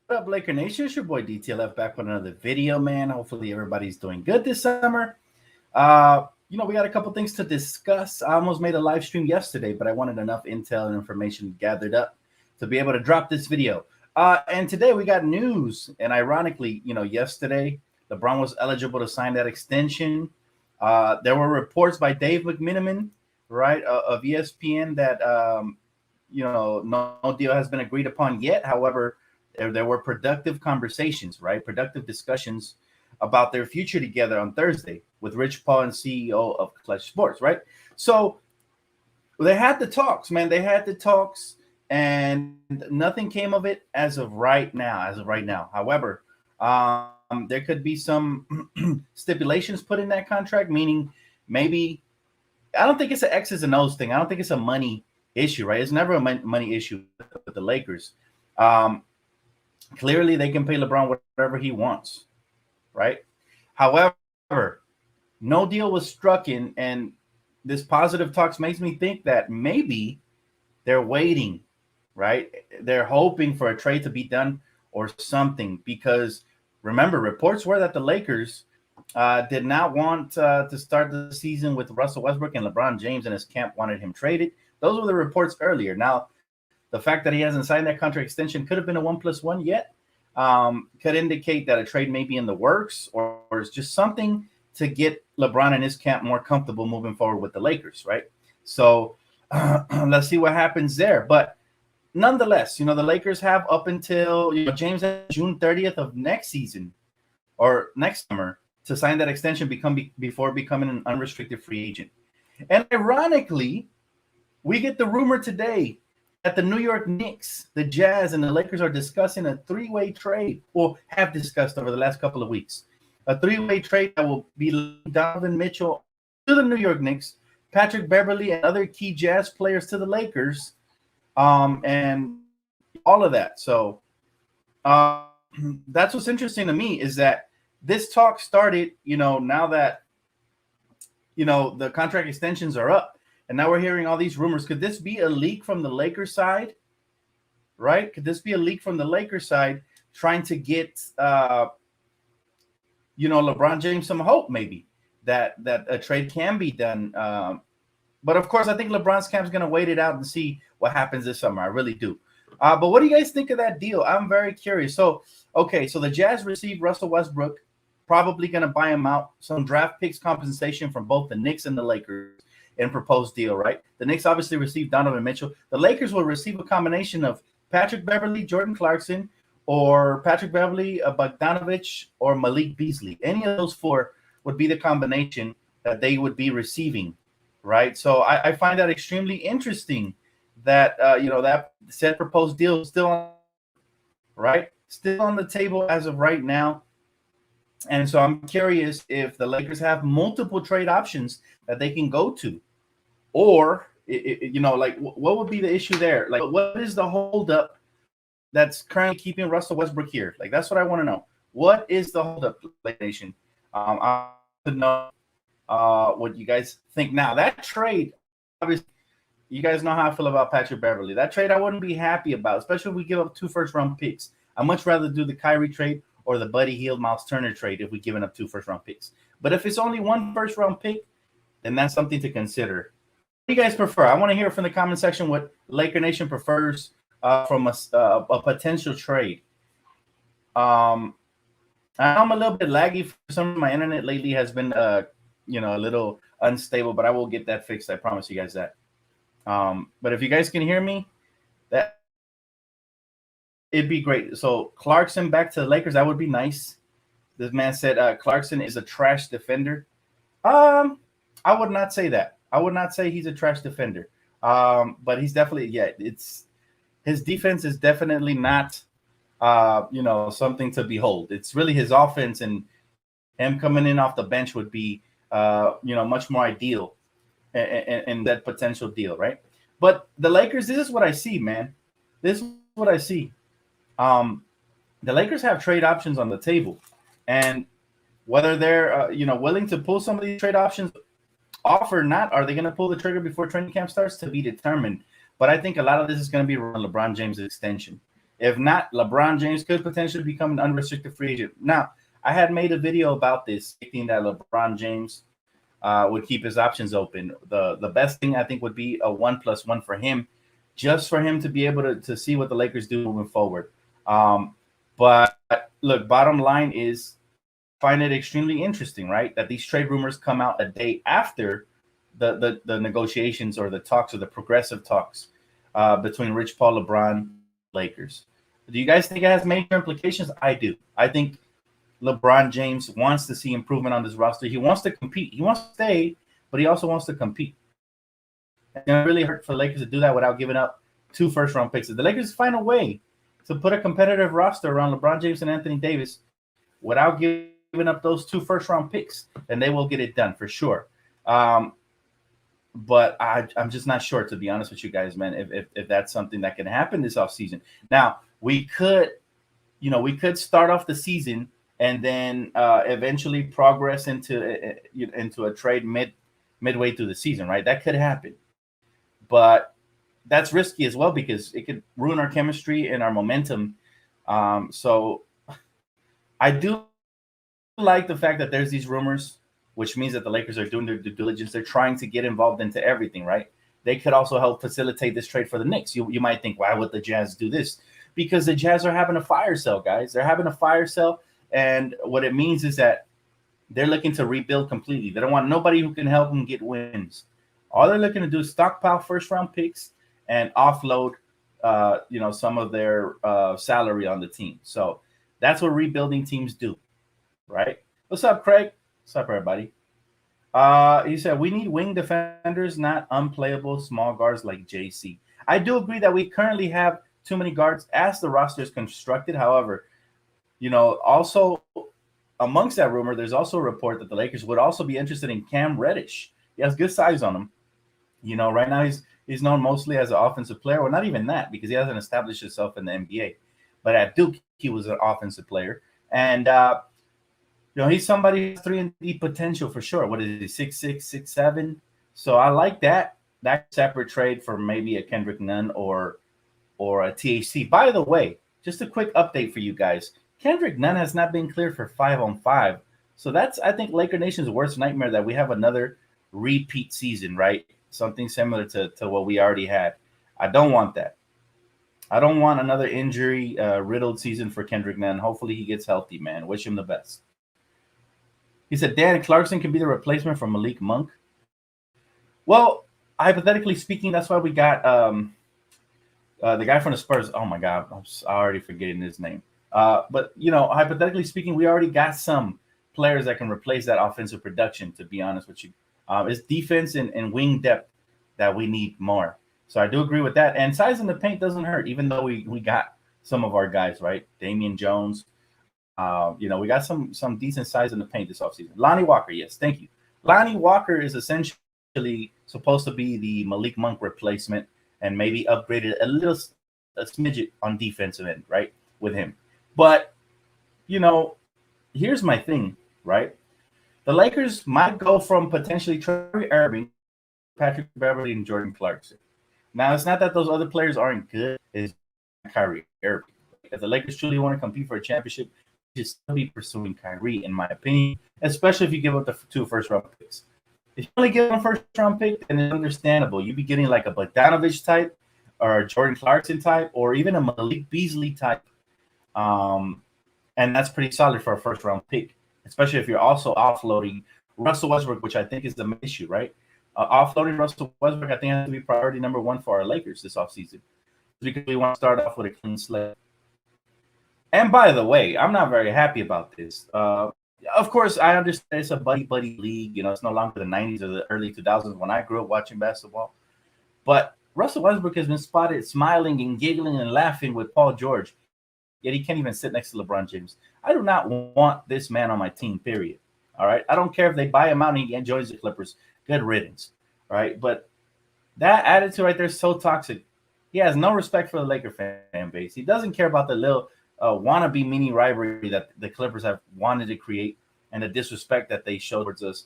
What up, Laker Nation? It's your boy DTLF back with another video, man. Hopefully everybody's doing good this summer. We got a couple things to discuss. I almost made a live stream yesterday, but I wanted enough intel and information gathered up to be able to drop this video. And today we got news. And ironically, yesterday LeBron was eligible to sign that extension. There were reports by Dave McMenamin, right, of ESPN that no deal has been agreed upon yet. However, there were productive conversations, right? Productive discussions about their future together on Thursday with Rich Paul and CEO of Clutch Sports, right? So they had the talks, man. They had the talks, and nothing came of it as of right now. However, there could be some stipulations put in that contract, meaning maybe I don't think it's an X's and O's thing. I don't think it's a money issue, right? It's never a money issue with the Lakers. Clearly, they can pay LeBron whatever he wants, right? However, no deal was struck in, and this positive talks makes me think that maybe they're waiting, right? They're hoping for a trade to be done or something because remember, reports were that the Lakers did not want to start the season with Russell Westbrook and LeBron James, and his camp wanted him traded. Those were the reports earlier. Now, the fact that he hasn't signed that contract extension could have been a 1+1 yet. Could indicate that a trade may be in the works, or it's just something to get LeBron and his camp more comfortable moving forward with the Lakers, right? So let's see what happens there. But nonetheless, the Lakers have up until James June 30th of next season or next summer to sign that extension before becoming an unrestricted free agent. And ironically, we get the rumor today that the New York Knicks, the Jazz, and the Lakers are discussing a three-way trade, or have discussed over the last couple of weeks. A three-way trade that will be Donovan Mitchell to the New York Knicks, Patrick Beverley, and other key Jazz players to the Lakers, and all of that. So that's what's interesting to me is that this talk started, now that, the contract extensions are up. And now we're hearing all these rumors. Could this be a leak from the Lakers side? Right? Could this be a leak from the Lakers side trying to get, LeBron James some hope maybe that a trade can be done? But of course, I think LeBron's camp's going to wait it out and see what happens this summer. I really do. But what do you guys think of that deal? I'm very curious. So the Jazz received Russell Westbrook, probably going to buy him out, some draft picks compensation from both the Knicks and the Lakers in proposed deal, right? The Knicks obviously received Donovan Mitchell. The Lakers will receive a combination of Patrick Beverley, Jordan Clarkson, or Patrick Beverley, Bogdanovich, or Malik Beasley. Any of those four would be the combination that they would be receiving, right? So I find that extremely interesting that, that said proposed deal is still on, right? Still on the table as of right now. And so I'm curious if the Lakers have multiple trade options that they can go to. Or, what would be the issue there? Like, what is the holdup that's currently keeping Russell Westbrook here? Like, that's what I want to know. What is the holdup, Lake Nation? I want to know what you guys think. Now, that trade, obviously, you guys know how I feel about Patrick Beverley. That trade I wouldn't be happy about, especially if we give up 2 first-round picks. I'd much rather do the Kyrie trade or the Buddy Hield, Miles Turner trade if we're giving up 2 first-round picks. But if it's only 1 first-round pick, then that's something to consider. What do you guys prefer? I want to hear from the comment section what Laker Nation prefers from a potential trade. I'm a little bit laggy. Some of my internet lately has been, a little unstable, but I will get that fixed. I promise you guys that. But if you guys can hear me, that it'd be great. So Clarkson back to the Lakers, that would be nice. This man said Clarkson is a trash defender. I would not say that. I would not say he's a trash defender. But he's definitely, his defense is definitely not, something to behold. It's really his offense, and him coming in off the bench would be, much more ideal in that potential deal, right? But the Lakers, this is what I see, man. This is what I see. The Lakers have trade options on the table, and whether they're, willing to pull some of these trade options off or not, are they going to pull the trigger before training camp starts, to be determined. But I think a lot of this is going to be around LeBron James' extension. If not, LeBron James could potentially become an unrestricted free agent. Now, I had made a video about this, thinking that LeBron James would keep his options open. The best thing I think would be a 1+1 for him, just for him to be able to see what the Lakers do moving forward. But look, bottom line is, find it extremely interesting, right? That these trade rumors come out a day after the negotiations or the talks or the progressive talks between Rich Paul, LeBron, Lakers. Do you guys think it has major implications? I do. I think LeBron James wants to see improvement on this roster. He wants to compete. He wants to stay, but he also wants to compete. It's going to really hurt for the Lakers to do that without giving up 2 first-round picks. If the Lakers find a way to put a competitive roster around LeBron James and Anthony Davis without giving up those 2 first-round picks, then they will get it done for sure. But I'm just not sure, to be honest with you guys, man, if that's something that can happen this offseason. Now, we could start off the season and then eventually progress into a trade midway through the season, right? That could happen. But that's risky as well because it could ruin our chemistry and our momentum. So I do like the fact that there's these rumors, which means that the Lakers are doing their due diligence. They're trying to get involved into everything, right? They could also help facilitate this trade for the Knicks. You might think, why would the Jazz do this? Because the Jazz are having a fire sale, guys. They're having a fire sale, and what it means is that they're looking to rebuild completely. They don't want nobody who can help them get wins. All they're looking to do is stockpile first-round picks and offload, some of their salary on the team. So that's what rebuilding teams do, right? What's up, Craig? What's up, everybody? He said, we need wing defenders, not unplayable small guards like JC. I do agree that we currently have too many guards as the roster is constructed. However, also amongst that rumor, there's also a report that the Lakers would also be interested in Cam Reddish. He has good size on him. Right now he's known mostly as an offensive player. Well, not even that, because he hasn't established himself in the NBA. But at Duke, he was an offensive player. And, he's somebody who's 3-and-D potential for sure. What is he, 6'6", 6'7"? So I like that. That separate trade for maybe a Kendrick Nunn or a THC. By the way, just a quick update for you guys. Kendrick Nunn has not been cleared for 5-on-5. So that's, I think, Laker Nation's worst nightmare, that we have another repeat season, right? Something similar to what we already had. I don't want that. I don't want another injury riddled season for Kendrick Nunn. Hopefully he gets healthy, man. Wish him the best. He said Dan Clarkson can be the replacement for Malik Monk. Well, hypothetically speaking, that's why we got the guy from the Spurs. Oh my God, I'm already forgetting his name. But hypothetically speaking, we already got some players that can replace that offensive production. To be honest with you, it's defense and wing depth that we need more. So I do agree with that. And size in the paint doesn't hurt, even though we got some of our guys, right? Damian Jones. We got some decent size in the paint this offseason. Lonnie Walker, yes, thank you. Lonnie Walker is essentially supposed to be the Malik Monk replacement and maybe upgraded a smidget on defensive end, right, with him. But, here's my thing, right? The Lakers might go from potentially Kyrie Irving, Patrick Beverley, and Jordan Clarkson. Now, it's not that those other players aren't good. It's Kyrie Irving. If the Lakers truly want to compete for a championship, should still be pursuing Kyrie, in my opinion, especially if you give up the 2 first-round picks. If you only give them a first-round pick, then it's understandable. You'd be getting like a Bogdanovich type or a Jordan Clarkson type or even a Malik Beasley type. And that's pretty solid for a first-round pick, especially if you're also offloading Russell Westbrook, which I think is the issue, right? Offloading Russell Westbrook, I think, has to be priority number 1 for our Lakers this offseason, because we want to start off with a clean slate. And by the way, I'm not very happy about this. Of course, I understand it's a buddy league. It's no longer the 90s or the early 2000s when I grew up watching basketball. But Russell Westbrook has been spotted smiling and giggling and laughing with Paul George, yet he can't even sit next to LeBron James. I do not want this man on my team, period. All right? I don't care if they buy him out and he joins the Clippers. Good riddance. All right? But that attitude right there is so toxic. He has no respect for the Laker fan base. He doesn't care about the little wannabe mini rivalry that the Clippers have wanted to create and the disrespect that they show towards us.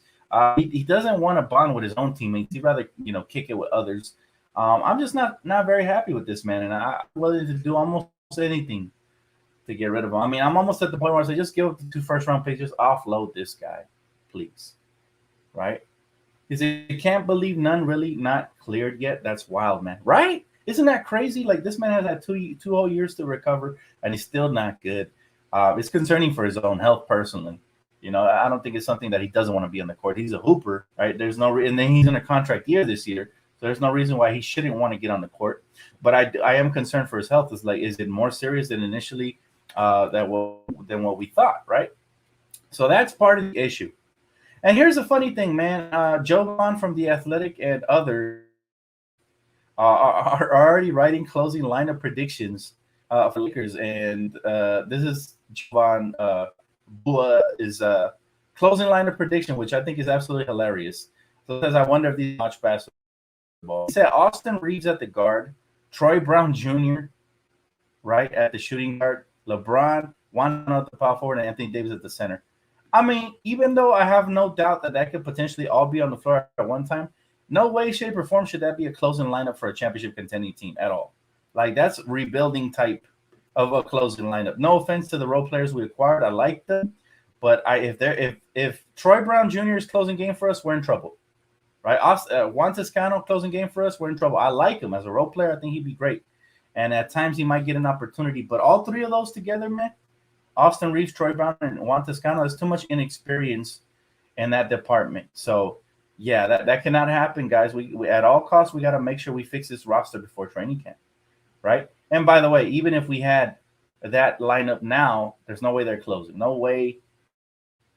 He doesn't want to bond with his own teammates. He'd rather, kick it with others. I'm just not very happy with this man, and I'm willing to do almost anything to get rid of him. I mean, I'm almost at the point where I say, just give up the 2 first-round picks, just offload this guy, please. Right? Because you can't believe none really not cleared yet. That's wild, man. Right? Isn't that crazy? Like, this man has had two whole years to recover, and he's still not good. It's concerning for his own health personally. You know, I don't think it's something that he doesn't want to be on the court. He's a hooper, right? There's no and then he's in a contract year this year, so there's no reason why he shouldn't want to get on the court. But I am concerned for his health. Is it more serious than initially than what we thought, right? So that's part of the issue. And here's the funny thing, man. Joe Vaughn from The Athletic and others are already writing closing lineup predictions for Lakers, and this is Jovan Bua is closing lineup prediction, which I think is absolutely hilarious. So it says, I wonder if these watch basketball. He said Austin Reeves at the guard, Troy Brown Jr. right at the shooting guard, LeBron, Juan at the power forward, and Anthony Davis at the center. I mean, even though I have no doubt that could potentially all be on the floor at one time, no way, shape, or form should that be a closing lineup for a championship contending team at all. Like, that's rebuilding type of a closing lineup. No offense to the role players we acquired. I like them. But if Troy Brown Jr. is closing game for us, we're in trouble. Right? Juan Toscano closing game for us, we're in trouble. I like him as a role player. I think he'd be great. And at times he might get an opportunity. But all three of those together, man, Austin Reeves, Troy Brown, and Juan Toscano, there's too much inexperience in that department. So, yeah, that cannot happen, guys. We at all costs, we got to make sure we fix this roster before training camp, right? And by the way, even if we had that lineup now, there's no way they're closing. No way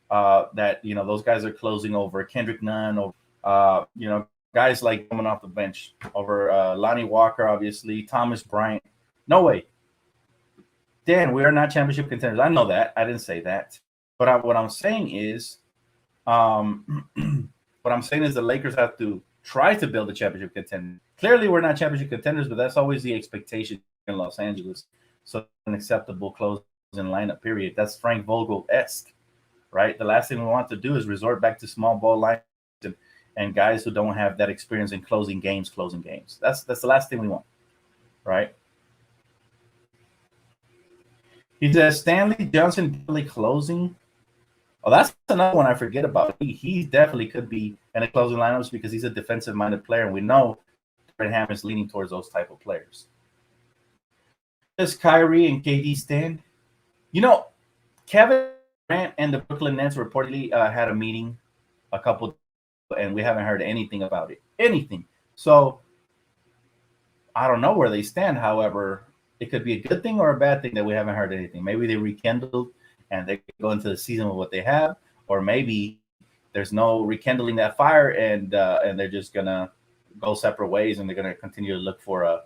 that, those guys are closing over Kendrick Nunn or, guys like coming off the bench over Lonnie Walker, obviously, Thomas Bryant. No way. Dan, we are not championship contenders. I know that. I didn't say that. But what I'm saying is the Lakers have to try to build a championship contender. Clearly, we're not championship contenders, but that's always the expectation in Los Angeles. So an acceptable closing lineup, period. That's Frank Vogel-esque, right? The last thing we want to do is resort back to small ball lineups and guys who don't have that experience in closing games. That's the last thing we want, right? He says Stanley Johnson really closing. Oh, that's another one I forget about. He definitely could be in the closing lineups because he's a defensive-minded player, and we know Ham is leaning towards those type of players. Does Kyrie and KD stand? Kevin Durant and the Brooklyn Nets reportedly had a meeting a couple, and we haven't heard anything about it. Anything. So I don't know where they stand. However, it could be a good thing or a bad thing that we haven't heard anything. Maybe they rekindled and they go into the season with what they have, or maybe there's no rekindling that fire and they're just gonna go separate ways and they're gonna continue to look for a.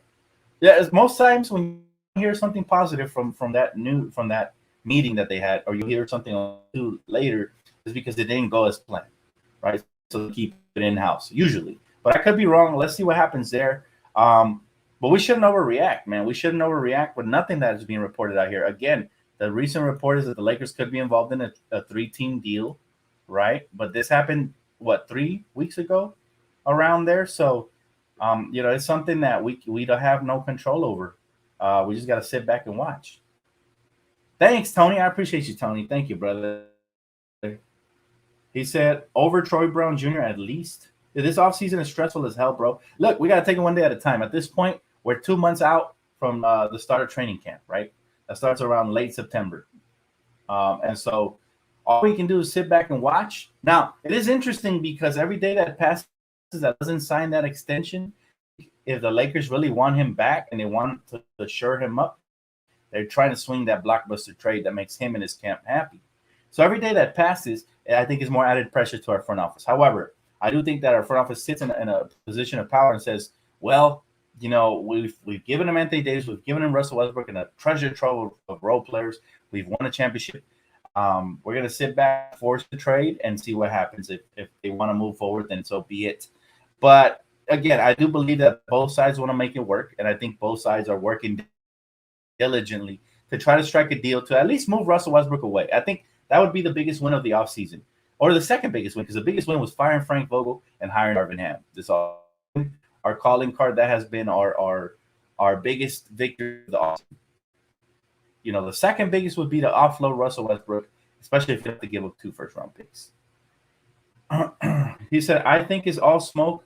Yeah, most times when you hear something positive from that meeting that they had, or you hear something later, is because it didn't go as planned, right? So keep it in house usually, but I could be wrong. Let's see what happens there. But we shouldn't overreact, man. We shouldn't overreact with nothing that is being reported out here. Again, the recent report is that the Lakers could be involved in a 3-team deal, right? But this happened, 3 weeks ago around there? So, it's something that we don't have no control over. We just got to sit back and watch. Thanks, Tony. I appreciate you, Tony. Thank you, brother. He said, over Troy Brown Jr. at least. This offseason is stressful as hell, bro. Look, we got to take it one day at a time. At this point, we're 2 months out from the start of training camp, right? That starts around late September. And so all we can do is sit back and watch. Now, it is interesting because every day that passes that doesn't sign that extension, if the Lakers really want him back and they want to shore him up, they're trying to swing that blockbuster trade that makes him and his camp happy. So every day that passes, I think is more added pressure to our front office. However, I do think that our front office sits in a position of power and says, well, we've given him Anthony Davis, we've given him Russell Westbrook and a treasure trove of role players. We've won a championship. We're going to sit back, force the trade, and see what happens. If they want to move forward, then so be it. But again, I do believe that both sides want to make it work, and I think both sides are working diligently to try to strike a deal to at least move Russell Westbrook away. I think that would be the biggest win of the offseason, or the second biggest win, because the biggest win was firing Frank Vogel and hiring Darvin Ham. This all our calling card. That has been our biggest victory of the offseason. The second biggest would be to offload Russell Westbrook, especially if you have to give up 2 first-round picks. He said, I think it's all smoke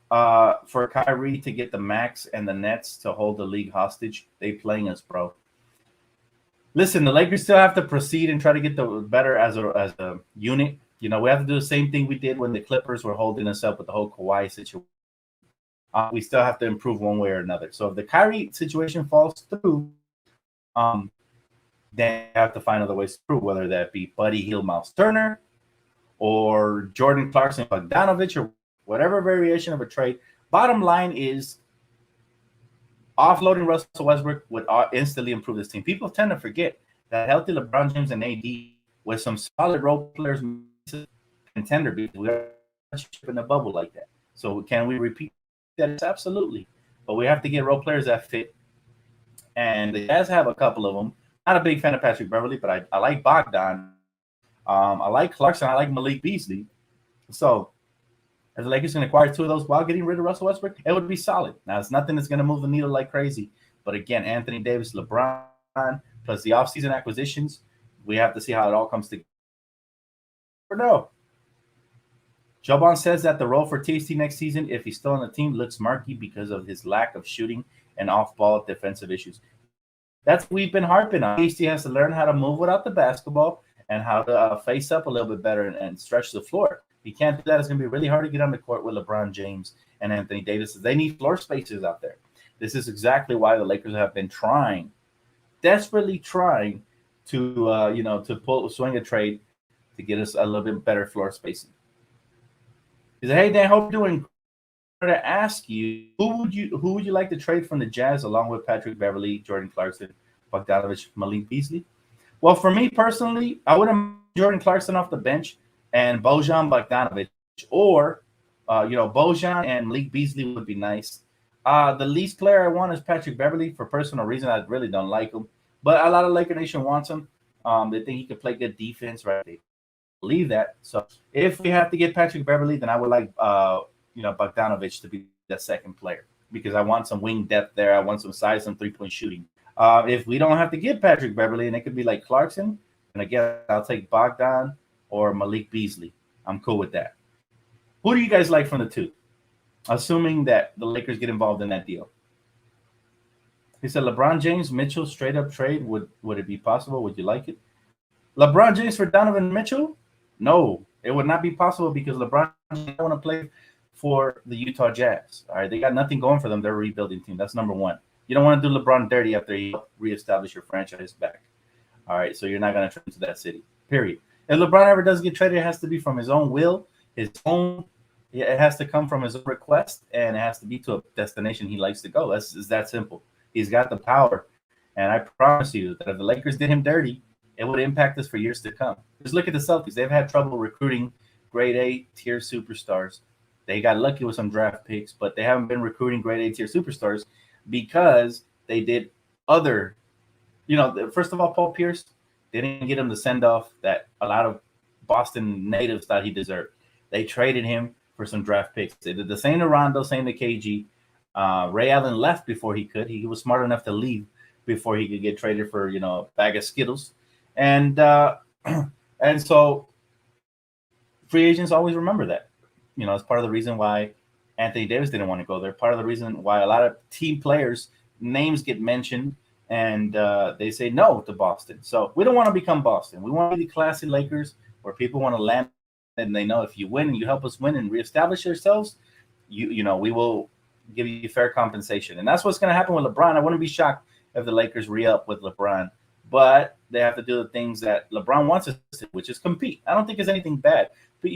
for Kyrie to get the max and the Nets to hold the league hostage. They playing us, bro. Listen, the Lakers still have to proceed and try to get the better as a unit. We have to do the same thing we did when the Clippers were holding us up with the whole Kawhi situation. We still have to improve one way or another. So if the Kyrie situation falls through, then you have to find other ways to prove, whether that be Buddy Hield, Miles Turner, or Jordan Clarkson, Bogdanovich, or whatever variation of a trade. Bottom line is offloading Russell Westbrook would instantly improve this team. People tend to forget that healthy LeBron James and AD with some solid role players contender, because we are in the bubble like that. So can we repeat that? Absolutely. But we have to get role players that fit. And the Jazz have a couple of them. Not a big fan of Patrick Beverley, but I like Bogdan. I like Clarkson. I like Malik Beasley. So if the Lakers can acquire 2 of those while getting rid of Russell Westbrook, it would be solid. Now, it's nothing that's going to move the needle like crazy. But again, Anthony Davis, LeBron, plus the offseason acquisitions, we have to see how it all comes together. No. Joban says that the role for THT next season, if he's still on the team, looks murky because of his lack of shooting and off-ball defensive issues. That's what we've been harping on. THT has to learn how to move without the basketball and how to face up a little bit better and stretch the floor. If he can't do that, it's going to be really hard to get on the court with LeBron James and Anthony Davis. They need floor spacers out there. This is exactly why the Lakers have been desperately trying to swing a trade to get us a little bit better floor spacing. He said, hey, Dan, hope you're doing. To ask you, who would you like to trade from the Jazz along with Patrick Beverley, Jordan Clarkson, Bogdanovich, Malik Beasley? Well, for me personally, I would have Jordan Clarkson off the bench and Bojan Bogdanovich, or Bojan and Malik Beasley would be nice. The least player I want is Patrick Beverley for personal reason. I really don't like him, but a lot of Laker Nation wants him. They think he could play good defense, right? They believe that. So if we have to get Patrick Beverley, then I would like Bogdanovich to be the second player, because I want some wing depth there. I want some size, some 3-point shooting. If we don't have to get Patrick Beverley and it could be like Clarkson, and again, I'll take Bogdan or Malik Beasley. I'm cool with that. Who do you guys like from the 2? Assuming that the Lakers get involved in that deal. He said, LeBron James, Mitchell, straight up trade. Would it be possible? Would you like it? LeBron James for Donovan Mitchell? No, it would not be possible, because LeBron doesn't want to play for the Utah Jazz. All right, they got nothing going for them. They're a rebuilding team. That's number one. You don't want to do LeBron dirty after you reestablish your franchise back. All right, so you're not going to trade to that city, period. If LeBron ever does get traded, it has to be from his own will, it has to come from his own request, and it has to be to a destination he likes to go. It's that simple. He's got the power, and I promise you that if the Lakers did him dirty, it would impact us for years to come. Just look at the Celtics. They've had trouble recruiting grade A tier superstars. They got lucky with some draft picks, but they haven't been recruiting grade A tier superstars because they did other, first of all, Paul Pierce, they didn't get him the send-off that a lot of Boston natives thought he deserved. They traded him for some draft picks. They did the same to Rondo, same to KG. Ray Allen left before he could. He was smart enough to leave before he could get traded for, a bag of Skittles. And so free agents always remember that. It's part of the reason why Anthony Davis didn't want to go there. Part of the reason why a lot of team players' names get mentioned and they say no to Boston. So we don't want to become Boston. We want to be the classy Lakers where people want to land, and they know if you win and you help us win and reestablish ourselves, we will give you fair compensation. And that's what's going to happen with LeBron. I wouldn't be shocked if the Lakers re-up with LeBron, but they have to do the things that LeBron wants us to, which is compete. I don't think there's anything bad. But,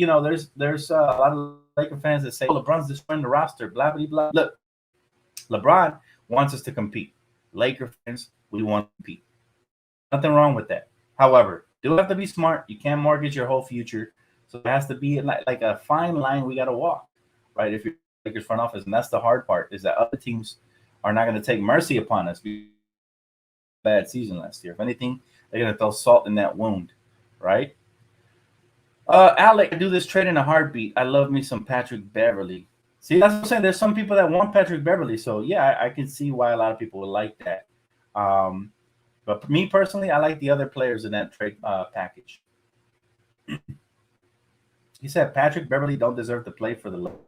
there's a lot of Laker fans that say, oh, LeBron's destroying the roster, blah, blah, blah. Look, LeBron wants us to compete. Laker fans, we want to compete. Nothing wrong with that. However, do have to be smart. You can't mortgage your whole future. So it has to be like a fine line we got to walk, right? If you're Lakers front office, and that's the hard part, is that other teams are not going to take mercy upon us. Bad season last year. If anything, they're going to throw salt in that wound, right? Alec, I do this trade in a heartbeat. I love me some Patrick Beverley. See, that's what I'm saying. There's some people that want Patrick Beverley. So, yeah, I can see why a lot of people would like that. But me personally, I like the other players in that trade package. He said Patrick Beverly don't deserve to play for the Lakers.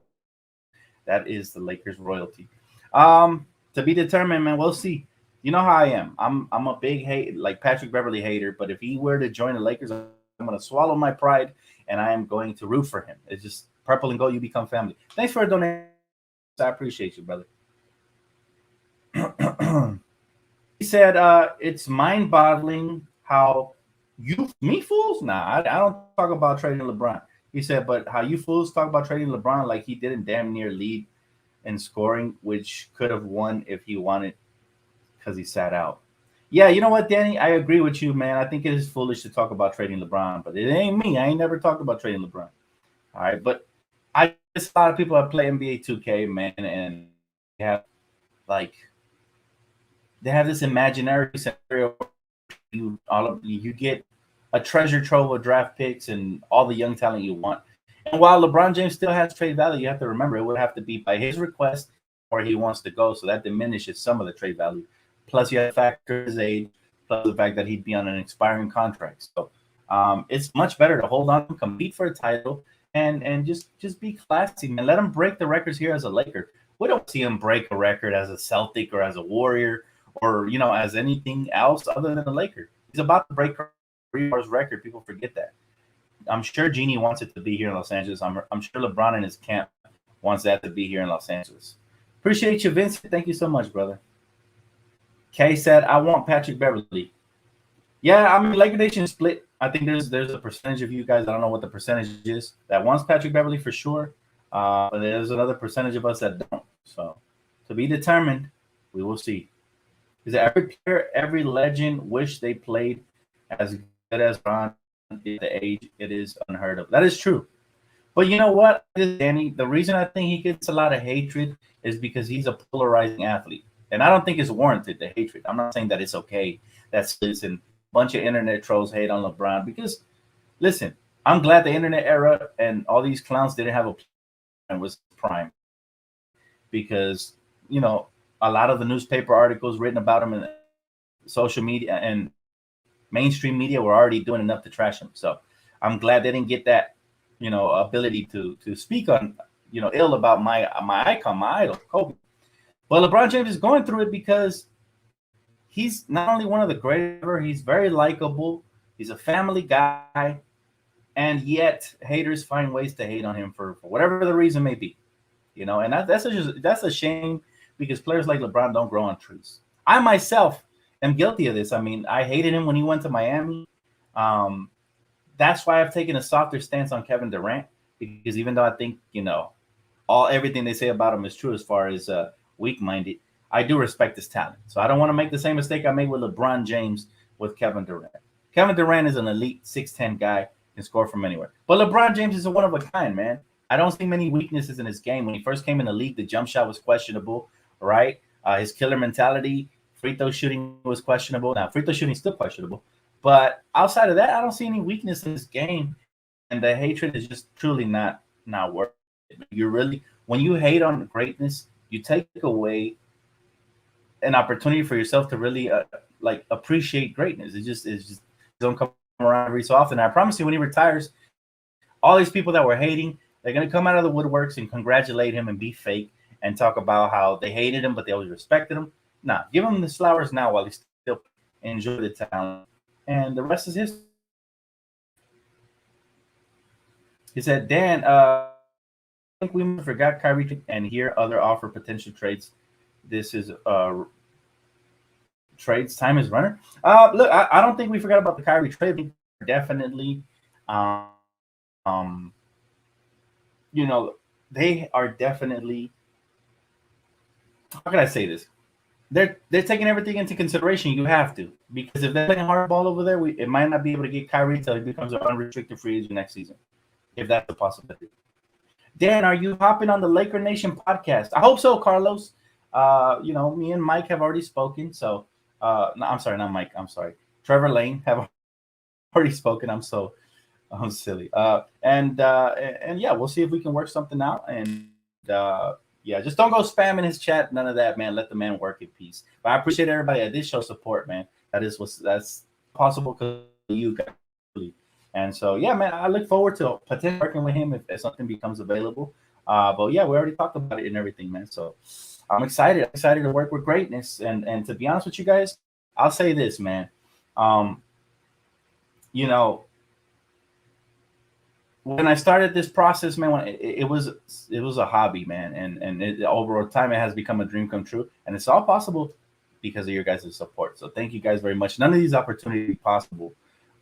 That is the Lakers royalty. To be determined, man. We'll see. You know how I am. I'm a big hate like Patrick Beverly hater. But if he were to join the Lakers, I'm going to swallow my pride and I am going to root for him. It's just purple and gold. You become family. Thanks for a donation. I appreciate you, brother. He said, "It's mind-boggling how me fools. Nah, I don't talk about trading LeBron." He said, "But how you fools talk about trading LeBron like he didn't damn near lead in scoring, which could have won if he wanted because he sat out." Yeah, you know what, Danny? I agree with you, man. I think it is foolish to talk about trading LeBron, but it ain't me. I ain't never talked about trading LeBron. All right, but I just a lot of people that play NBA 2K, man, and have like they have this imaginary scenario. You get a treasure trove of draft picks and all the young talent you want. And while LeBron James still has trade value, you have to remember it would have to be by his request where he wants to go. So that diminishes some of the trade value. Plus, you have to factor his age, plus the fact that he'd be on an expiring contract. So it's much better to hold on, compete for a title, and just be classy, man. Let him break the records here as a Laker. We don't see him break a record as a Celtic or as a Warrior or as anything else other than a Laker. He's about to break Rebar's record. People forget that. I'm sure Genie wants it to be here in Los Angeles. I'm sure LeBron and his camp wants that to be here in Los Angeles. Appreciate you, Vincent. Thank you so much, brother. Kay said, "I want Patrick Beverly." Yeah, I mean, Laker Nation split. I think there's a percentage of you guys, I don't know what the percentage is, that wants Patrick Beverly for sure. But there's another percentage of us that don't. So to be determined, we will see. Is every player, every legend wish they played as good as Ron at the age it is unheard of. That is true. But you know what, Danny? The reason I think he gets a lot of hatred is because he's a polarizing athlete. And I don't think it's warranted, the hatred. I'm not saying that it's okay. That's listen, a bunch of internet trolls hate on LeBron because listen, I'm glad the internet era and all these clowns didn't have a plan was prime. Because, a lot of the newspaper articles written about him and social media and mainstream media were already doing enough to trash him. So I'm glad they didn't get that, ability to speak on, ill about my icon, my idol, Kobe. But LeBron James is going through it because he's not only one of the greatest ever, he's very likable. He's a family guy. And yet haters find ways to hate on him for whatever the reason may be. And that's a shame because players like LeBron don't grow on trees. I myself am guilty of this. I mean, I hated him when he went to Miami. That's why I've taken a softer stance on Kevin Durant because even though I think, everything they say about him is true as far as weak-minded, I do respect his talent. So I don't want to make the same mistake I made with LeBron James with Kevin Durant. Kevin Durant is an elite 6'10" guy, can score from anywhere. But LeBron James is a one of a kind, man. I don't see many weaknesses in his game. When he first came in the league, the jump shot was questionable, right? His killer mentality, free throw shooting was questionable. Now, free throw shooting is still questionable. But outside of that, I don't see any weakness in his game. And the hatred is just truly not worth it. When you hate on greatness, you take away an opportunity for yourself to really appreciate greatness. It just don't come around every so often. I promise you, when he retires, all these people that were hating, they're going to come out of the woodworks and congratulate him and be fake and talk about how they hated him, but they always respected him. Nah, give him the flowers now while he's still enjoy the talent. And the rest is history. He said, Dan, I think we forgot Kyrie and here other offer potential trades. This is trades. Time is runner. Look, I don't think we forgot about the Kyrie trade. Definitely, they are definitely. How can I say this? They're taking everything into consideration. You have to, because if they're playing hardball over there, it might not be able to get Kyrie until he becomes an unrestricted free agent next season, if that's a possibility. Dan, are you hopping on the Laker Nation podcast? I hope so, Carlos. Me and Mike have already spoken. So, no, I'm sorry, not Mike. I'm sorry. Trevor Lane have already spoken. I'm silly. And yeah, we'll see if we can work something out. And yeah, just don't go spamming his chat. None of that, man. Let the man work in peace. But I appreciate everybody that did show support, man. That's possible because of you guys. And so, yeah, man, I look forward to potentially working with him if something becomes available. But yeah, we already talked about it and everything, man. So I'm excited. I'm excited to work with greatness. And to be honest with you guys, I'll say this, man. Um, you know, when I started this process, man, when it was a hobby, man, and over time it has become a dream come true, and it's all possible because of your guys' support. So thank you guys very much. None of these opportunities would be possible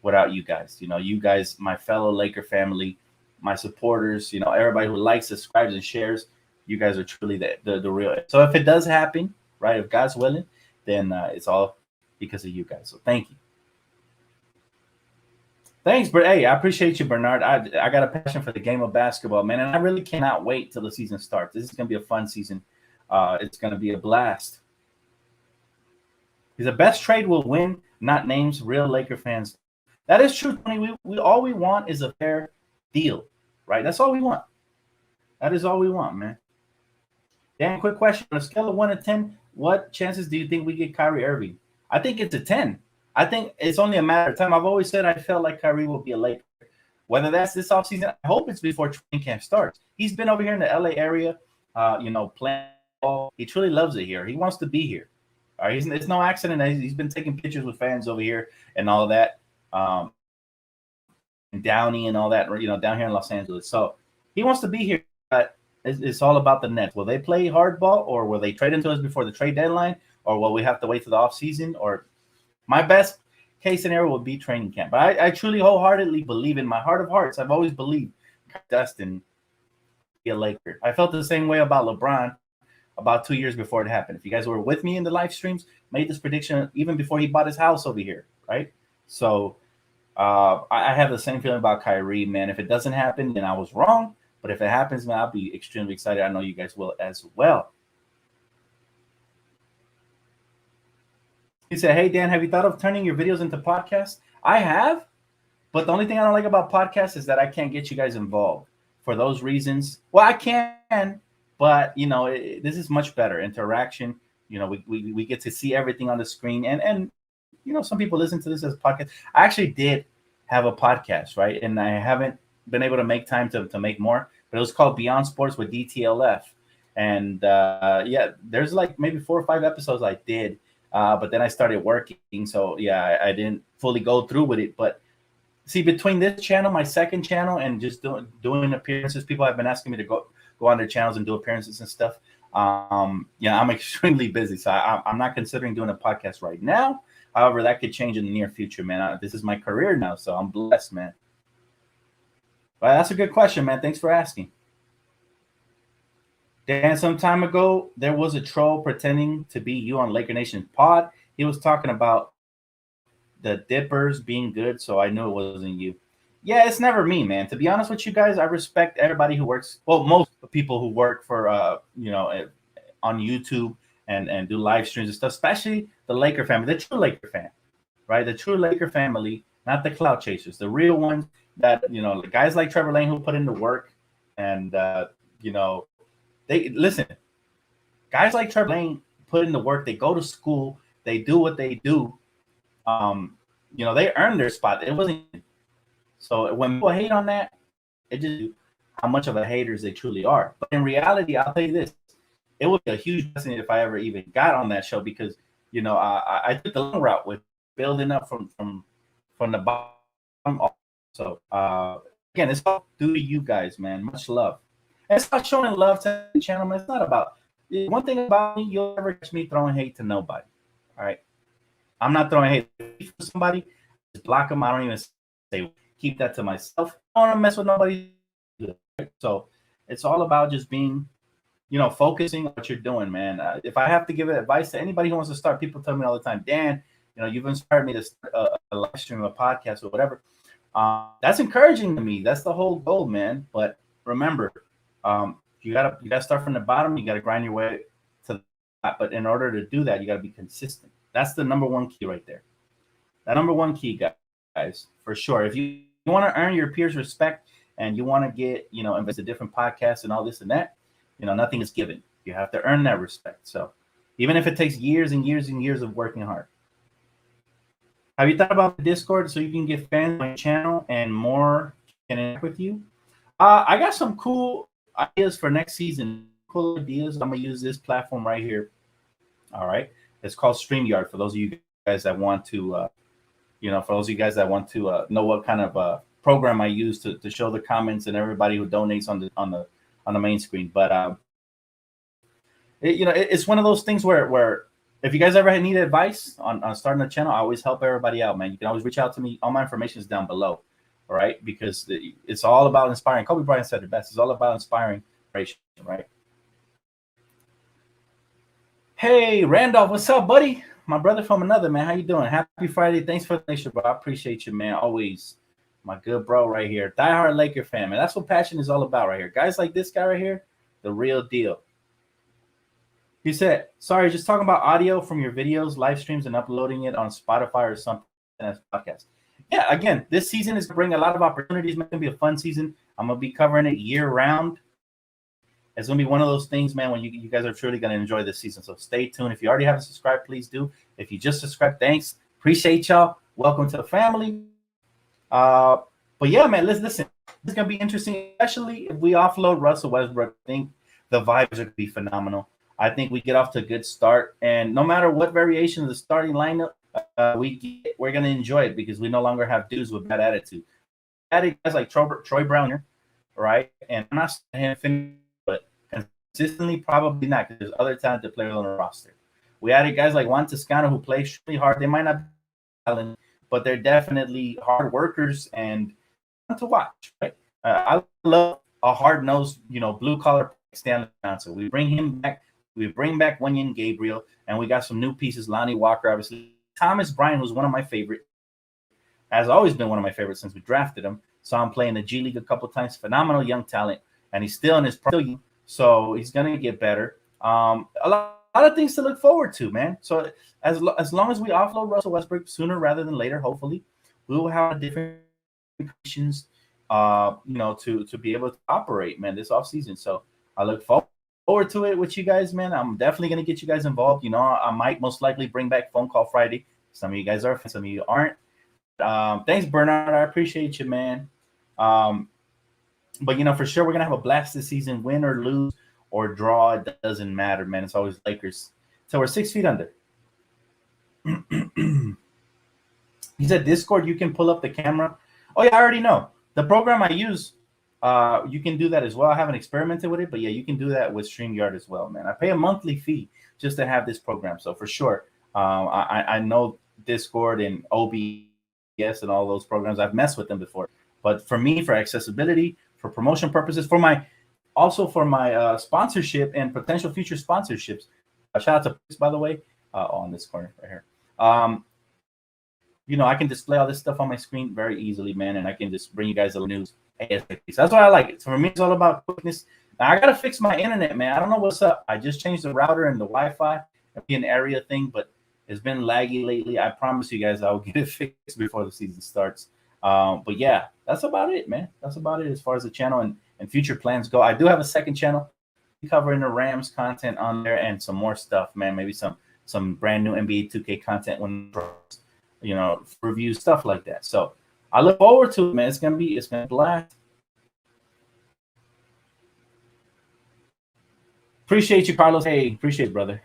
without you guys. You guys, my fellow Laker family, my supporters, everybody who likes, subscribes, and shares. You guys are truly the real. So if it does happen, right, if God's willing, then it's all because of you guys. So thank you. Thanks, but hey, I appreciate you, Bernard. I got a passion for the game of basketball, man, and I really cannot wait till the season starts. This is going to be a fun season. It's going to be a blast. Because the best trade will win, not names. Real Laker fans. That is true, Tony. We all we want is a fair deal, right? That's all we want. That is all we want, man. Dan, quick question: on a scale of 1 to 10, what chances do you think we get Kyrie Irving? I think it's a 10. I think it's only a matter of time. I've always said I felt like Kyrie will be a Laker. Whether that's this offseason, I hope it's before training camp starts. He's been over here in the LA area, playing ball. He truly loves it here. He wants to be here. All right, it's no accident. He's been taking pictures with fans over here and all that, and Downey and all that, down here in Los Angeles. So he wants to be here, but it's all about the Nets. Will they play hardball, or will they trade into us before the trade deadline, or will we have to wait to the offseason? Or my best case scenario would be training camp. But I truly wholeheartedly believe, in my heart of hearts, I've always believed Dustin be a Laker. I felt the same way about LeBron about 2 years before it happened. If you guys were with me in the live streams, made this prediction even before he bought his house over here, right? So I have the same feeling about Kyrie, man. If it doesn't happen, then I was wrong. But if it happens, man, I'll be extremely excited. I know you guys will as well. He said, hey, Dan, have you thought of turning your videos into podcasts? I have, but the only thing I don't like about podcasts is that I can't get you guys involved. For those reasons, well, I can, but, this is much better. Interaction, we get to see everything on the screen. And some people listen to this as a podcast. I actually did have a podcast, right? And I haven't been able to make time to make more, but it was called Beyond Sports with DTLF. And, there's like maybe 4 or 5 episodes I did. But then I started working, so yeah, I didn't fully go through with it. But see, between this channel, my second channel, and just doing appearances, people have been asking me to go on their channels and do appearances and stuff. I'm extremely busy, so I'm not considering doing a podcast right now. However, that could change in the near future, man. This is my career now, so I'm blessed, man. But that's a good question, man. Thanks for asking. Dan, some time ago, there was a troll pretending to be you on Laker Nation pod. He was talking about the Dippers being good, so I knew it wasn't you. Yeah, it's never me, man. To be honest with you guys, I respect everybody who works. Well, most people who work for, on YouTube and do live streams and stuff, especially the Laker family, the true Laker fan, right? The true Laker family, not the clout chasers, the real ones that, guys like Trevor Lane who put in the work and, they listen. Guys like Trevor Lane put in the work. They go to school. They do what they do. They earned their spot. It wasn't. So when people hate on that, it just how much of a haters they truly are. But in reality, I'll tell you this: it would be a huge blessing if I ever even got on that show because I took the long route with building up from the bottom. So again, it's all due to you guys, man. Much love. It's not showing love to the channel, man. It's not about one thing about me. You'll never catch me throwing hate to nobody. All right, I'm not throwing hate for somebody. Just block them. I don't even say keep that to myself. I don't want to mess with nobody. So it's all about just being, focusing on what you're doing, man. If I have to give advice to anybody who wants to start, people tell me all the time, Dan, you've inspired me to start a live stream, a podcast, or whatever. That's encouraging to me. That's the whole goal, man. But remember. You gotta start from the bottom. You gotta grind your way to the top. But in order to do that, you gotta be consistent. That's the number one key right there. That number one key, guys, for sure. If you want to earn your peers' respect and you want to get, invest in different podcasts and all this and that, nothing is given. You have to earn that respect. So even if it takes years and years and years of working hard. Have you thought about the Discord so you can get fans on your channel and more can interact with you? I got some cool ideas for next season. Cool ideas. I'm gonna use this platform right here. All right, it's called StreamYard. For those of you guys that want to, for those of you guys that want to know what kind of program I use to show the comments and everybody who donates on the main screen. But it's one of those things where if you guys ever need advice on starting a channel, I always help everybody out, man. You can always reach out to me. All my information is down below. All right, because it's all about inspiring. Kobe Bryant said it best. It's all about inspiring, right? Hey, Randolph, what's up, buddy? My brother from another, man. How you doing? Happy Friday. Thanks for the nation, bro. I appreciate you, man. Always. My good bro right here. Diehard Laker fan, man. That's what passion is all about right here. Guys like this guy right here, the real deal. He said, sorry, just talking about audio from your videos, live streams, and uploading it on Spotify or something as podcast. Yeah, again, this season is going to bring a lot of opportunities. It's going to be a fun season. I'm going to be covering it year-round. It's going to be one of those things, man, when you guys are truly going to enjoy this season. So stay tuned. If you already haven't subscribed, please do. If you just subscribed, thanks. Appreciate y'all. Welcome to the family. But yeah, man, listen. This is going to be interesting, especially if we offload Russell Westbrook. I think the vibes are going to be phenomenal. I think we get off to a good start. And no matter what variation of the starting lineup we're going to enjoy it because we no longer have dudes with bad attitude. Added guys like Troy Browner, right? And I'm not saying him, but consistently, probably not, because there's other talented players on the roster. We added guys like Juan Toscano who play extremely hard. They might not be talented, but they're definitely hard workers and fun to watch, right? I love a hard-nosed, blue-collar Stanley Johnson. We bring him back. We bring back Wenyen Gabriel, and we got some new pieces. Lonnie Walker, obviously. Thomas Bryant, who's one of my favorite, has always been one of my favorites since we drafted him. Saw him play in the G League a couple of times. Phenomenal young talent, and he's still in his prime, so he's going to get better. A lot of things to look forward to, man. So as long as we offload Russell Westbrook sooner rather than later, hopefully, we will have different conditions, to be able to operate, man, this offseason. So I look forward to it with you guys, man. I'm definitely going to get you guys involved. I might most likely bring back Phone Call Friday. Some of you guys are, some of you aren't. Thanks, Bernard. I appreciate you, man. But for sure, we're going to have a blast this season. Win or lose or draw, it doesn't matter, man. It's always Lakers. So we're 6 feet under. He said, Discord, you can pull up the camera. Oh, yeah, I already know. The program I use, you can do that as well. I haven't experimented with it, but yeah, you can do that with StreamYard as well, man. I pay a monthly fee just to have this program. So for sure, I know Discord and OBS and all those programs. I've messed with them before. But for me, for accessibility, for promotion purposes, for my sponsorship and potential future sponsorships, shout out to Chris, by the way, on this corner right here. I can display all this stuff on my screen very easily, man, and I can just bring you guys the news. So that's why I like it. So for me, it's all about quickness. Now, I got to fix my internet, man. I don't know what's up. I just changed the router and the Wi-Fi. It'll be an area thing, but it's been laggy lately. I promise you guys I'll get it fixed before the season starts. But yeah, that's about it, man. That's about it as far as the channel and future plans go. I do have a second channel covering the Rams content on there and some more stuff, man. Maybe some brand new NBA 2K content when reviews, stuff like that. So I look forward to it, man. It's gonna blast. Appreciate you, Carlos. Hey, appreciate it, brother.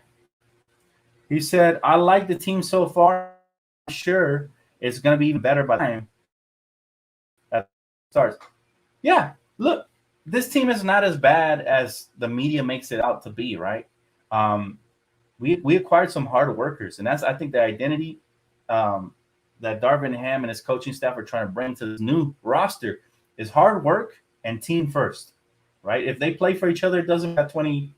He said, I like the team so far. I'm sure it's gonna be even better by the time that starts. Yeah, look, this team is not as bad as the media makes it out to be, right? We acquired some hard workers, and that's, I think, the identity that Darvin Ham and his coaching staff are trying to bring to this new roster is hard work and team first, right? If they play for each other, it doesn't matter 20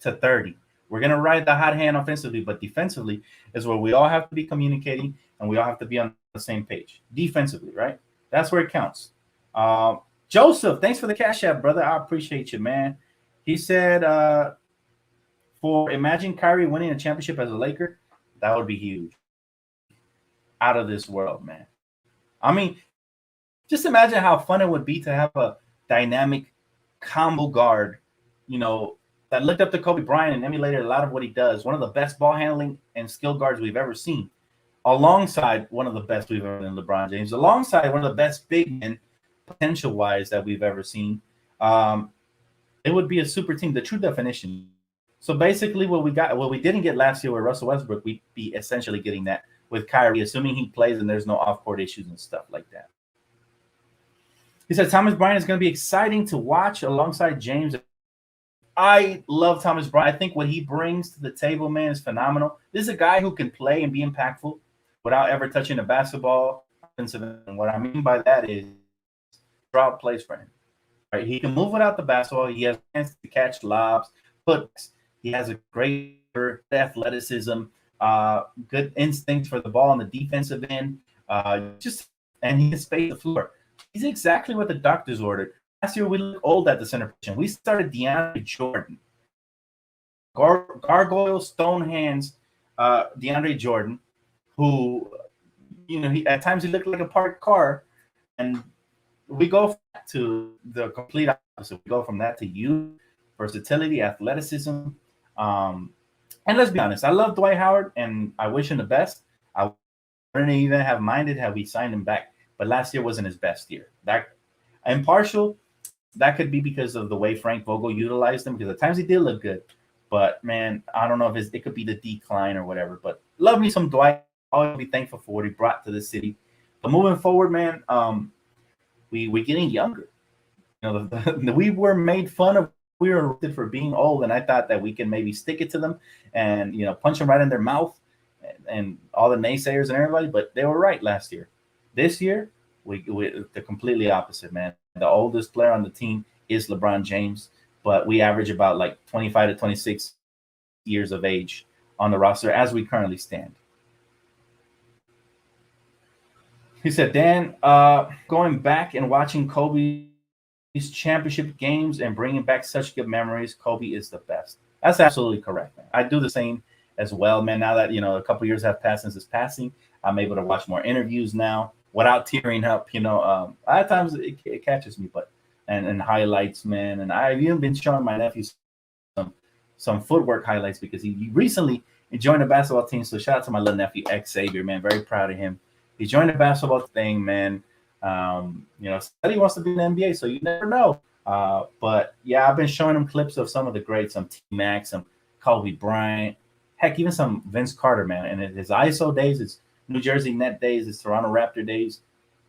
to 30. We're going to ride the hot hand offensively, but defensively is where we all have to be communicating and we all have to be on the same page. Defensively, right? That's where it counts. Joseph, thanks for the Cash App, brother. I appreciate you, man. He said, imagine Kyrie winning a championship as a Laker, that would be huge. Out of this world, man. I mean, just imagine how fun it would be to have a dynamic combo guard, that looked up to Kobe Bryant and emulated a lot of what he does. One of the best ball handling and skill guards we've ever seen. alongside one of the best we've ever seen, LeBron James, alongside one of the best big men potential-wise that we've ever seen. Um, it would be a super team, the true definition. So basically, what we didn't get last year with Russell Westbrook, we'd be essentially getting that with Kyrie, assuming he plays and there's no off-court issues and stuff like that. He said Thomas Bryant is going to be exciting to watch alongside James. I love Thomas Bryant. I think what he brings to the table, man, is phenomenal. This is a guy who can play and be impactful without ever touching a basketball. And what I mean by that is draw plays for him. Right? He can move without the basketball. He has a chance to catch lobs, puts. He has a great athleticism, good instincts for the ball on the defensive end. And he can space the floor. He's exactly what the doctors ordered. Last year, we looked old at the center position. We started DeAndre Jordan. Gargoyle, stone hands, DeAndre Jordan, who, at times he looked like a parked car. And we go to the complete opposite. We go from that to youth, versatility, athleticism. And let's be honest, I love Dwight Howard, and I wish him the best. I wouldn't even have minded had we signed him back. But last year wasn't his best year. That impartial, that could be because of the way Frank Vogel utilized him, because at times he did look good. But, man, I don't know if it could be the decline or whatever. But love me some Dwight. I'll be thankful for what he brought to the city. But moving forward, man, we're getting younger. We were made fun of. We were arrested for being old, and I thought that we can maybe stick it to them and, punch them right in their mouth and all the naysayers and everybody. But they were right last year. This year, we the completely opposite, man. The oldest player on the team is LeBron James, but we average about like 25 to 26 years of age on the roster as we currently stand. He said, Dan, going back and watching Kobe's championship games and bringing back such good memories, Kobe is the best. That's absolutely correct, man. I do the same as well, man. Now that, a couple years have passed since his passing, I'm able to watch more interviews now without tearing up. A lot of times it catches me, but and highlights, man. And I've even been showing my nephew some footwork highlights because he recently joined the basketball team. So shout out to my little nephew, Xavier, man. Very proud of him. He joined the basketball thing, man. Said he wants to be in the NBA, so you never know. But yeah, I've been showing him clips of some of the greats, some T-Mac, some Kobe Bryant, heck, even some Vince Carter, man. And his ISO days, his New Jersey Net days, his Toronto Raptor days,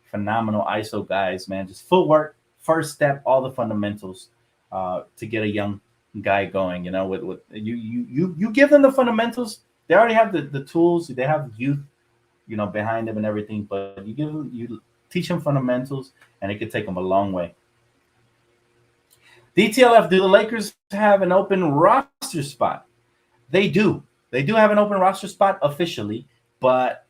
phenomenal ISO guys, man. Just footwork, first step, all the fundamentals to get a young guy going. With you give them the fundamentals. They already have the tools. They have youth, behind them and everything. But you teach them fundamentals, and it could take them a long way. DTLF, do the Lakers have an open roster spot? They do. They do have an open roster spot officially, but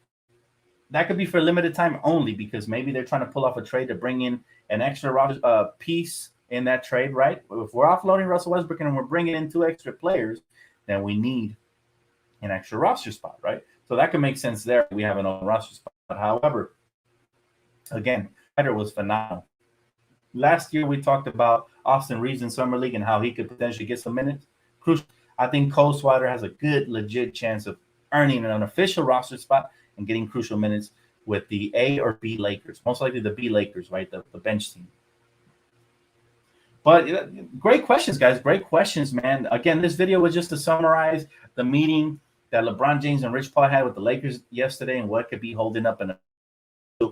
that could be for a limited time only because maybe they're trying to pull off a trade to bring in an extra piece in that trade, right? If we're offloading Russell Westbrook and we're bringing in 2 extra players, then we need an extra roster spot, right? So that could make sense there. We have an open roster spot. However, again, Ryder was phenomenal. Last year, we talked about Austin Reeves in Summer League and how he could potentially get some minutes. Crucial. I think Cole Swider has a good, legit chance of earning an unofficial roster spot and getting crucial minutes with the A or B Lakers. Most likely the B Lakers, right? The bench team. But great questions, guys. Great questions, man. Again, this video was just to summarize the meeting that LeBron James and Rich Paul had with the Lakers yesterday and what could be holding up in a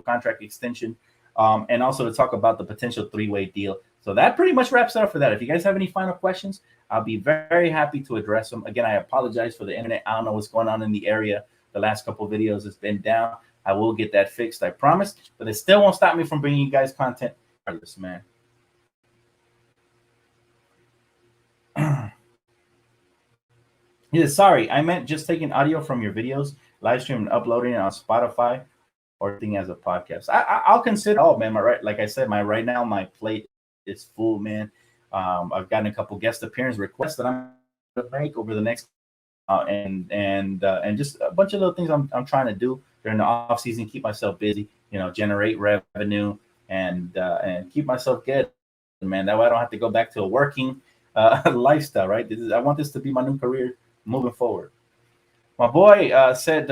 contract extension. And also to talk about the potential 3-way deal. So that pretty much wraps it up for that. If you guys have any final questions, I'll be very happy to address them. Again, I apologize for the internet. I don't know what's going on in the area. The last couple of videos has been down. I will get that fixed, I promise. But it still won't stop me from bringing you guys content regardless, man. He said, sorry, I meant just taking audio from your videos, live stream and uploading it on Spotify or thing as a podcast. I'll consider. Oh man, like I said, right now my plate is full, man. I've gotten a couple guest appearance requests that I'm going to make over the next and just a bunch of little things I'm trying to do during the off season, keep myself busy, generate revenue and keep myself good, man. That way I don't have to go back to a working lifestyle, right? I want this to be my new career moving forward. My boy said,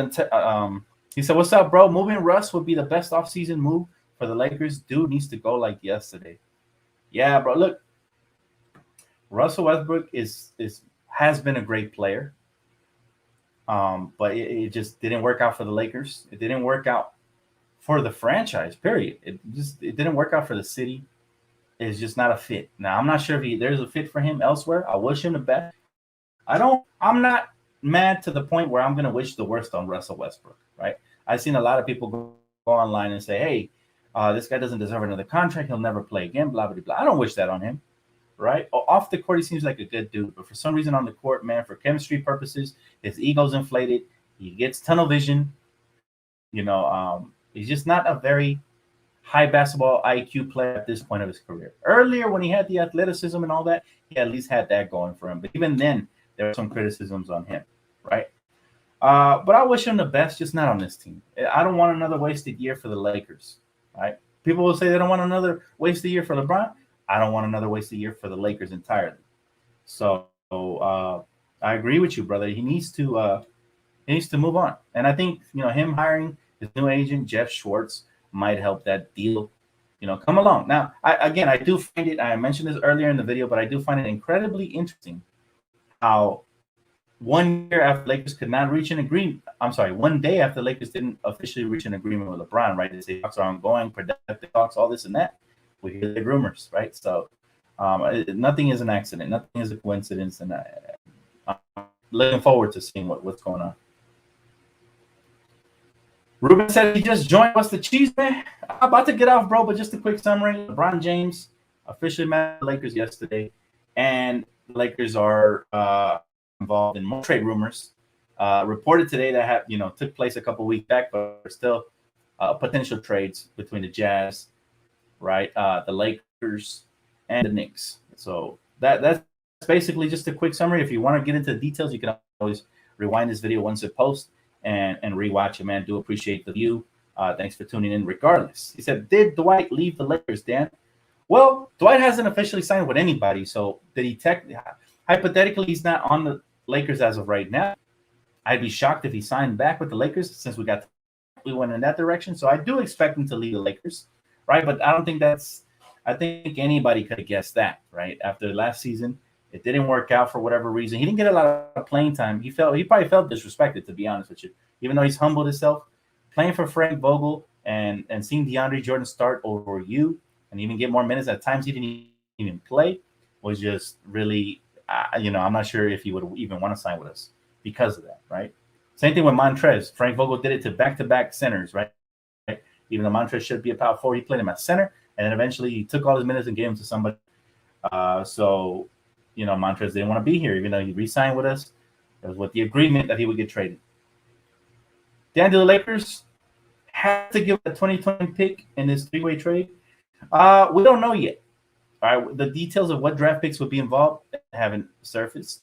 he He said, "What's up, bro? Moving Russ would be the best offseason move for the Lakers. Dude needs to go like yesterday." Yeah, bro. Look, Russell Westbrook has been a great player, but it just didn't work out for the Lakers. It didn't work out for the franchise. Period. It didn't work out for the city. It's just not a fit. Now I'm not sure if there's a fit for him elsewhere. I wish him the best. I'm not mad to the point where I'm gonna wish the worst on Russell Westbrook. Right? I've seen a lot of people go online and say, "Hey, this guy doesn't deserve another contract. He'll never play again." Blah blah blah. I don't wish that on him. Right? Off the court, he seems like a good dude, but for some reason on the court, man, for chemistry purposes, his ego's inflated. He gets tunnel vision. He's just not a very high basketball IQ player at this point of his career. Earlier, when he had the athleticism and all that, he at least had that going for him. But even then, there were some criticisms on him, right? But I wish him the best, just not on this team. I don't want another wasted year for the Lakers, right? People will say they don't want another wasted year for LeBron. I don't want another wasted year for the Lakers entirely. So I agree with you, brother. He needs to move on. And I think him hiring his new agent, Jeff Schwartz, might help that deal come along. Now, I do find it, I mentioned this earlier in the video, but I do find it incredibly interesting how 1 year after Lakers could not reach an agreement, 1 day after Lakers didn't officially reach an agreement with LeBron, right? They say talks are ongoing, productive talks, all this and that. We hear the rumors, right? So nothing is an accident. Nothing is a coincidence. And I'm looking forward to seeing what's going on. Ruben said he just joined. What's the cheese, man? I'm about to get off, bro, but just a quick summary. LeBron James officially met the Lakers yesterday, and the Lakers are involved in more trade rumors. Reported today that took place a couple weeks back, but still potential trades between the Jazz, right? The Lakers and the Knicks. So that's basically just a quick summary. If you want to get into the details, you can always rewind this video once it posts and rewatch it, man. Do appreciate the view. Thanks for tuning in regardless. He said, did Dwight leave the Lakers, Dan? Well, Dwight hasn't officially signed with anybody. So did he hypothetically, he's not on the Lakers as of right now. I'd be shocked if he signed back with the Lakers since we went in that direction. So I do expect him to leave the Lakers, right? But I think anybody could have guessed that, right? After last season, it didn't work out for whatever reason. He didn't get a lot of playing time. He probably felt disrespected, to be honest with you. Even though he's humbled himself, playing for Frank Vogel and seeing DeAndre Jordan start over you and even get more minutes at times he didn't even play was just really, I'm not sure if he would even want to sign with us because of that, right? Same thing with Montrez. Frank Vogel did it to back-to-back centers, right? Even though Montrez should be a power forward, he played him at center, and then eventually he took all his minutes and gave them to somebody. Montrez didn't want to be here, even though he re-signed with us. It was with the agreement that he would get traded. Dan, do the Lakers have to give a 2020 pick in this three-way trade? We don't know yet. All right, the details of what draft picks would be involved haven't surfaced.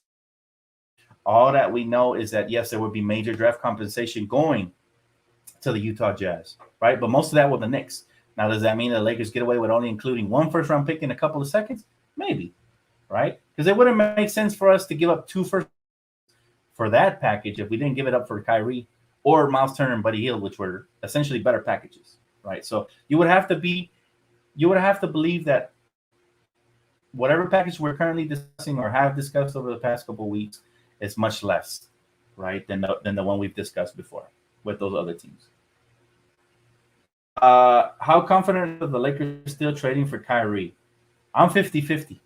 All that we know is that, yes, there would be major draft compensation going to the Utah Jazz, right? But most of that with the Knicks. Now, does that mean the Lakers get away with only including one first-round pick in a couple of seconds? Maybe, right? Because it wouldn't make sense for us to give up 2 first for that package if we didn't give it up for Kyrie or Miles Turner and Buddy Hield, which were essentially better packages, right? So you would have to believe that whatever package we're currently discussing or have discussed over the past couple of weeks is much less, right, than the one we've discussed before with those other teams. How confident are the Lakers still trading for Kyrie? I'm 50-50.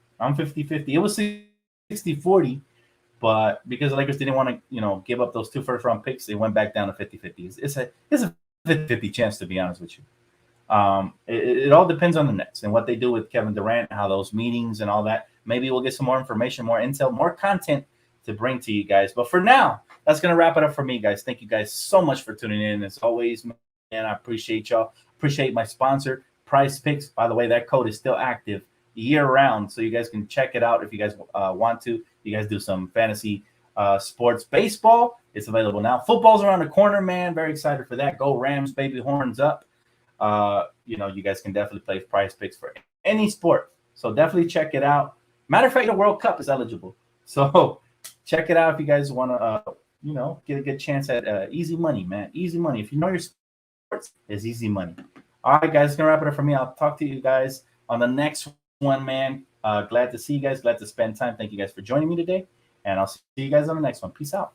It was 60-40, but because the Lakers didn't want to, give up those 2 first-round picks, they went back down to 50-50. It's a 50-50 chance, to be honest with you. It all depends on the Nets and what they do with Kevin Durant, how those meetings and all that. Maybe we'll get some more information, more intel, more content to bring to you guys. But for now, that's going to wrap it up for me, guys. Thank you guys so much for tuning in. As always, man, I appreciate y'all. Appreciate my sponsor, Prize Picks. By the way, that code is still active year-round, so you guys can check it out if you guys want to. You guys do some fantasy sports. Baseball, it's available now. Football's around the corner, man. Very excited for that. Go Rams, baby, horns up. You guys can definitely play Prize Picks for any sport. So definitely check it out. Matter of fact, the World Cup is eligible. So check it out if you guys want to get a good chance at easy money, man. Easy money. If you know your sports, it's easy money. All right, guys, gonna wrap it up for me. I'll talk to you guys on the next one, man. Glad to see you guys. Glad to spend time. Thank you guys for joining me today, and I'll see you guys on the next one. Peace out.